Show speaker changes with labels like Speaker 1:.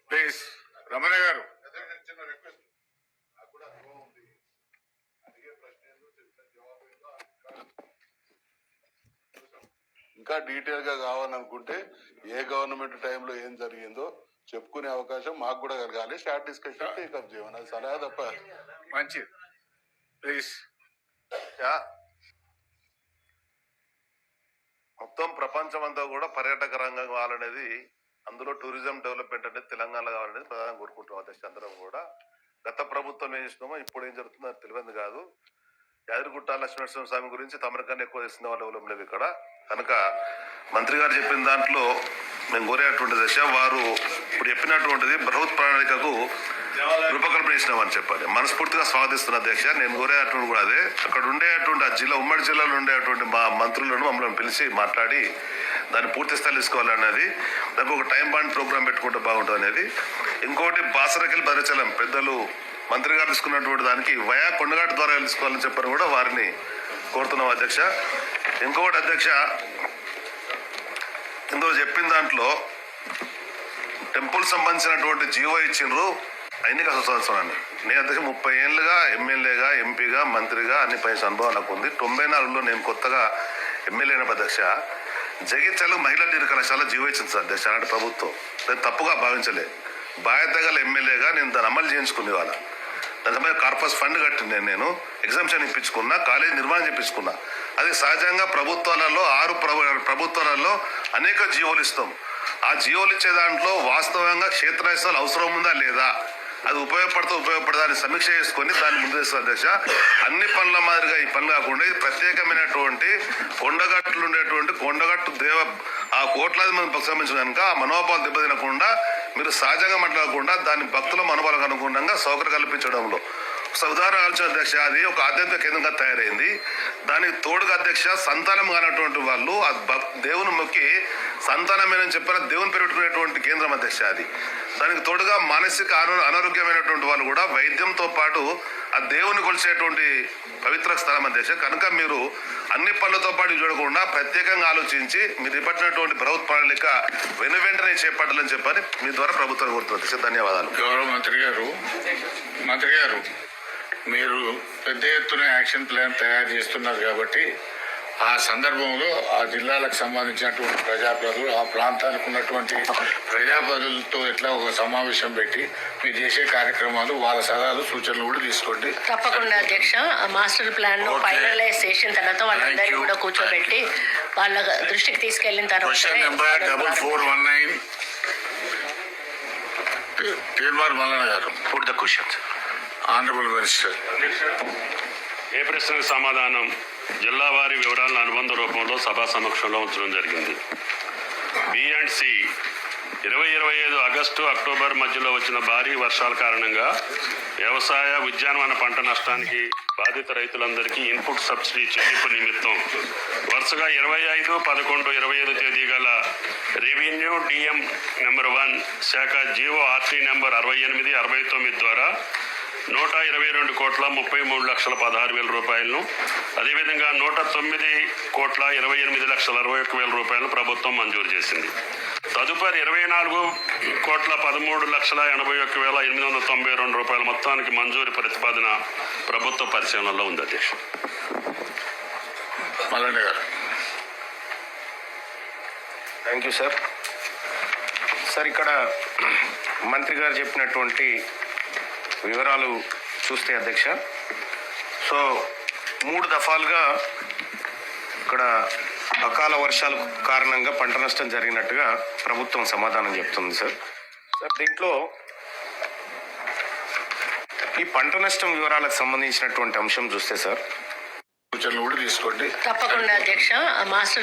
Speaker 1: Please Ramana గారు.
Speaker 2: ఇంకా detail గా కావాలనుకుంటే ఏ గవర్నమెంట్ టైంలో ఏం జరిగిందో చెప్పుకునే అవకాశం మాకు కూడా కలగాలి. షార్ట్ డిస్కషన్ టేకప్ చేయమని అది సలహా తప్ప.
Speaker 1: మంచిది ప్లీజ్.
Speaker 3: మొత్తం ప్రపంచం అంతా కూడా పర్యాటక రంగం కావాలనేది, అందులో టూరిజం డెవలప్మెంట్ అనేది తెలంగాణ కావాలనేది ప్రధానంగా కోరుకుంటున్నాం. అధ్యక్ష అందరం కూడా గత ప్రభుత్వం ఏం చేసినామో ఇప్పుడు ఏం జరుగుతుందో అది తెలియదు కాదు. యాదగిరిగుట్ట లక్ష్మీనరసింహ స్వామి గురించి తమరికన్నా ఎక్కువ చేసిన వాళ్ళు ఎవరు లేవు ఇక్కడ. కనుక మంత్రి గారు చెప్పిన దాంట్లో మేము కోరేటువంటి దశ, వారు ఇప్పుడు చెప్పినటువంటిది బృహత్ ప్రణాళికకు రూపకల్పన చేసినామని చెప్పాలి. మనస్ఫూర్తిగా స్వాగతిస్తున్న అధ్యక్ష. నేను కోరేటువంటి కూడా అదే, అక్కడ ఉండేటువంటి ఆ జిల్లా ఉమ్మడి జిల్లాలో ఉండేటువంటి మా మంత్రులను మమ్మల్ని పిలిచి మాట్లాడి దాన్ని పూర్తి స్థాయి తీసుకోవాలనేది, దానికి ఒక టైం బాండ్ ప్రోగ్రామ్ పెట్టుకుంటే బాగుంటుంది అనేది. ఇంకోటి బాసరకెళ్ళి భద్రాచలం పెద్దలు మంత్రి గారు తీసుకున్నటువంటి దానికి వయా కొండఘాట్ ద్వారా తీసుకోవాలని చెప్పని కూడా వారిని కోరుతున్నాం అధ్యక్ష. ఇంకొకటి అధ్యక్ష, ఇందులో చెప్పిన దాంట్లో టెంపుల్ సంబంధించినటువంటి జీవో ఇచ్చిండ్రు ఎన్నిక సంవత్సరాన్ని. నేను అధ్యక్ష 30 ఏళ్ళుగా ఎమ్మెల్యేగా, ఎంపీగా, మంత్రిగా అన్ని పైసా అనుభవం నాకు ఉంది. 94లో నేను కొత్తగా ఎమ్మెల్యే అయిన అధ్యక్ష జగిత్యాల మహిళా డిగ్రీ కళాశాల జీవో ఇచ్చింది సార్ అధ్యక్ష. అలాంటి ప్రభుత్వం నేను తప్పుగా భావించలే. బాధ్యత గల ఎమ్మెల్యేగా నేను దాన్ని అమలు చేయించుకునే వాళ్ళ. దాని సమయం కార్పస్ ఫండ్ కట్టింది, నేను ఎగ్జామ్షన్ ఇప్పించుకున్నా, కాలేజ్ నిర్మాణం చేయించుకున్నా. అది సహజంగా ప్రభుత్వాలలో 6 ప్రభుత్వాలలో అనేక జీవోలు ఇస్తాం. ఆ జీవోలు ఇచ్చే దాంట్లో వాస్తవంగా క్షేత్రస్థాయిలో అవసరం ఉందా లేదా, అది ఉపయోగపడదా అని సమీక్ష చేసుకొని దాన్ని ముందు చేస్తారు అధ్యక్ష. అన్ని పనుల మాదిరిగా ఈ పని కాకుండా ఇది ప్రత్యేకమైనటువంటి కొండగట్లు ఉండేటువంటి కొండగట్టు ఆ కోట్లాది మంది సంబంధించిన కనుక ఆ మనోభావాలు దెబ్బతినకుండా మీరు సహజంగా మాట్లాడకుండా దాని భక్తుల మనోభావాలకు అనుగుణంగా సౌకర్యం కల్పించడంలో ఉదాహరణ ఆలోచన అధ్యక్ష, అది ఒక ఆధ్యాత్మిక కేంద్రంగా తయారైంది. దానికి తోడుగా అధ్యక్ష సంతానం కానటువంటి వాళ్ళు ఆ దేవుని మొక్కి సంతానమేనని చెప్పిన దేవుని పెట్టుకునేటువంటి కేంద్రం అధ్యక్ష అది. దానికి తోడుగా మానసిక అనారోగ్యమైనటువంటి వాళ్ళు కూడా వైద్యంతో పాటు ఆ దేవుని కొలిచేటువంటి పవిత్ర స్థలం అధ్యక్ష. కనుక మీరు అన్ని పనులతో పాటు చూడకుండా ప్రత్యేకంగా ఆలోచించి మీరు ఇప్పటినటువంటి ప్రభుత్వ ప్రణాళిక వెంటనే చేపట్టాలని చెప్పని మీ ద్వారా ప్రభుత్వాన్ని కోరుతున్నారు. ధన్యవాదాలు.
Speaker 1: గౌరవ మంత్రి గారు, మీరు పెద్ద ఎత్తున యాక్షన్ ప్లాన్ తయారు చేస్తున్నారు కాబట్టి ఆ సందర్భంలో ఆ జిల్లాలకు సంబంధించినటువంటి ప్రజాప్రతినిధులు, ఆ ప్రాంతానికి ఉన్నటువంటి ప్రజాప్రతినిధులతో ఎట్లా ఒక సమావేశం పెట్టి మీరు చేసే కార్యక్రమాలు, వాళ్ళ సలహాలు, సూచనలు కూడా తీసుకోండి.
Speaker 4: తప్పకుండా అధ్యక్ష. మాస్టర్ ప్లాన్ ను ఫైనలైజ్ చేసిన తర్వాత వాళ్ళందరినీ కూడా కూర్చోబెట్టి వాళ్ళ దృష్టికి తీసుకెళ్లిన తర్వాత
Speaker 1: question number 4419 Teenmar Mallanna garu.
Speaker 3: Put the questions.
Speaker 1: Honourable minister.
Speaker 5: ఏ ప్రశ్నకు సమాధానం జిల్లా వారి వివరాలను అనుబంధ రూపంలో సభా సమక్షంలో ఉంచడం జరిగింది. B&C 2025 ఆగస్టు అక్టోబర్ మధ్యలో వచ్చిన భారీ వర్షాల కారణంగా వ్యవసాయ ఉద్యానవన పంట నష్టానికి బాధిత రైతులందరికీ ఇన్పుట్ సబ్సిడీ చెల్లింపు నిమిత్తం వరుసగా 25, 11, 25 తేదీ గల రెవెన్యూ DM నెంబర్ 1 శాఖ జీవో RT నెంబర్ 68, 69 ద్వారా 122,33,16,16,000 రూపాయలను, అదేవిధంగా 109,28,61,61,000 రూపాయలను ప్రభుత్వం మంజూరు చేసింది. తదుపరి 24,13,81,892 రూపాయల మొత్తానికి మంజూరు ప్రతిపాదన ప్రభుత్వ పరిశీలనలో ఉంది అధ్యక్ష.
Speaker 6: Thank you sir. సార్, ఇక్కడ మంత్రి గారు చెప్పినటువంటి వివరాలు చూస్తే అధ్యక్ష, సో 3 దఫాలుగా ఇక్కడ అకాల వర్షాల కారణంగా పంట నష్టం జరిగినట్టుగా ప్రభుత్వం సమాధానం చెప్తుంది సార్. దీంట్లో ఈ పంట నష్టం వివరాలకు సంబంధించినటువంటి అంశం చూస్తే సార్
Speaker 1: సూచనలు కూడా తీసుకోండి.
Speaker 4: తప్పకుండా అధ్యక్ష. మాస్టర్